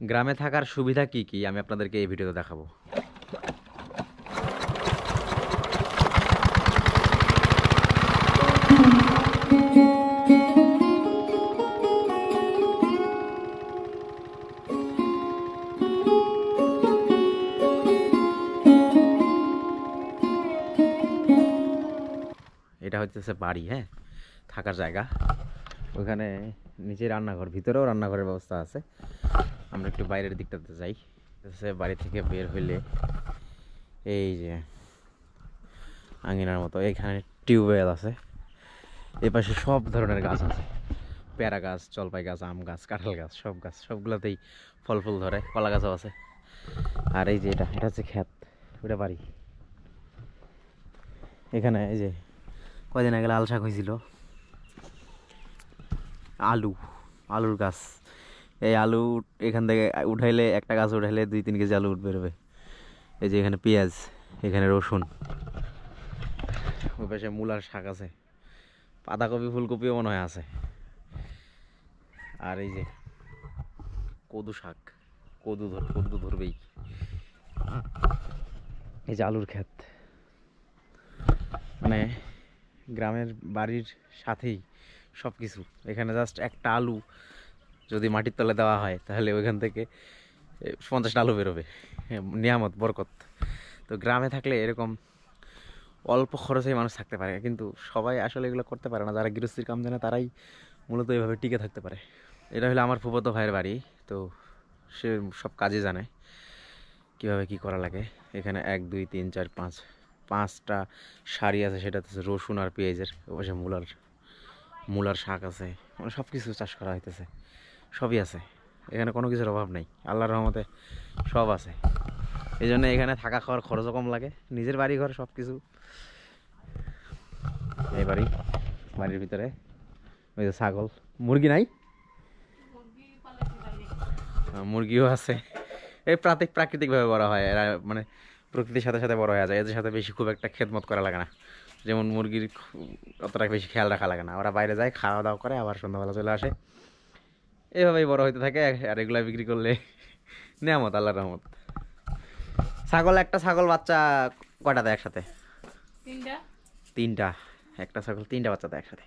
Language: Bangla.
গ্রামে থাকার সুবিধা কি কি আমি আপনাদেরকে এই ভিডিওতে দেখাবো। এটা হচ্ছে বাড়ি, হ্যাঁ, থাকার জায়গা। ওখানে নিচে রান্নাঘর, ভিতরেও রান্নাঘরের ব্যবস্থা আছে। আমরা একটু বাইরের দিকটাতে যাই। বাড়ি থেকে বের হইলে এই যে আঙিনার মতো এখানে টিউবওয়েল আছে। এপাশে সব ধরনের গাছ আছে, পেয়ারা গাছ, জলপাই গাছ, আম গাছ, কাঁঠাল গাছ, সব গাছ, সবগুলোতেই ফল ফুল ধরে, কলা গাছও আছে। আর এই যে এটা হচ্ছে ক্ষেত, ওটা বাড়ি। এখানে এই যে কয়দিন আগে লাল শাক হয়েছিল, আলুর গাছ। এই আলু এখান থেকে উঠাইলে, একটা গাছ উঠাইলে 2-3 কেজি আলু বেরোবে। এই যে এখানে পেঁয়াজ, এখানে রসুন, ওই পাশে মূলার শাক আছে, বাঁধাকপি ফুলকপিও মনে হয় আছে। আর এই যে কদু শাক, কদু ধরবেই। এই যে আলুর ক্ষেত, মানে গ্রামের বাড়ির সাথেই সব কিছু। এখানে জাস্ট একটা আলু যদি মাটির তলে দেওয়া হয় তাহলে ওইখান থেকে 50টা আলু বেরোবে, নিয়ামত, বরকত। তো গ্রামে থাকলে এরকম অল্প খরচেই মানুষ থাকতে পারে, কিন্তু সবাই আসলে এগুলো করতে পারে না। যারা গৃহস্থির কাম জানে তারাই মূলত এইভাবে টিকে থাকতে পারে। এটা হলো আমার ফুফাতো ভাইয়ের বাড়ি, তো সে সব কাজে জানে কীভাবে কী করা লাগে। এখানে 1 2 3 4 5টা সারি আছে, সেটা হচ্ছে রসুন আর পেঁয়াজের। ওপাশে মূলার শাক আছে, মানে সব কিছু চাষ করা হইতেছে, সবই আছে এখানে, কোনো কিছুর অভাব নেই। আল্লাহর রহমতে সব আছে। এই জন্য এখানে থাকা খাওয়ার খরচও কম লাগে, নিজের বাড়ি ঘর সব কিছু। এই বাড়ির ভিতরে ওই যে ছাগল, মুরগি নাই, মুরগিও আছে। এই প্রাকৃতিকভাবে বড় হয় এরা, মানে প্রকৃতির সাথে সাথে বড় হয়ে যায়। এদের সাথে বেশি খুব একটা খেদমত করা লাগে না। যেমন মুরগির অতটা বেশি খেয়াল রাখা লাগে না, ওরা বাইরে যায়, খাওয়া দাওয়া করে, আবার সন্ধ্যাবেলা চলে আসে। এভাবেই বড় হইতে থাকে। আর এগুলা বিক্রি করলে নিয়ামত, আল্লাহর রহমত। একটা ছাগল বাচ্চা কয়টা দেয় একসাথে? 3টা। একটা ছাগল 3টা বাচ্চা দেয় একসাথে।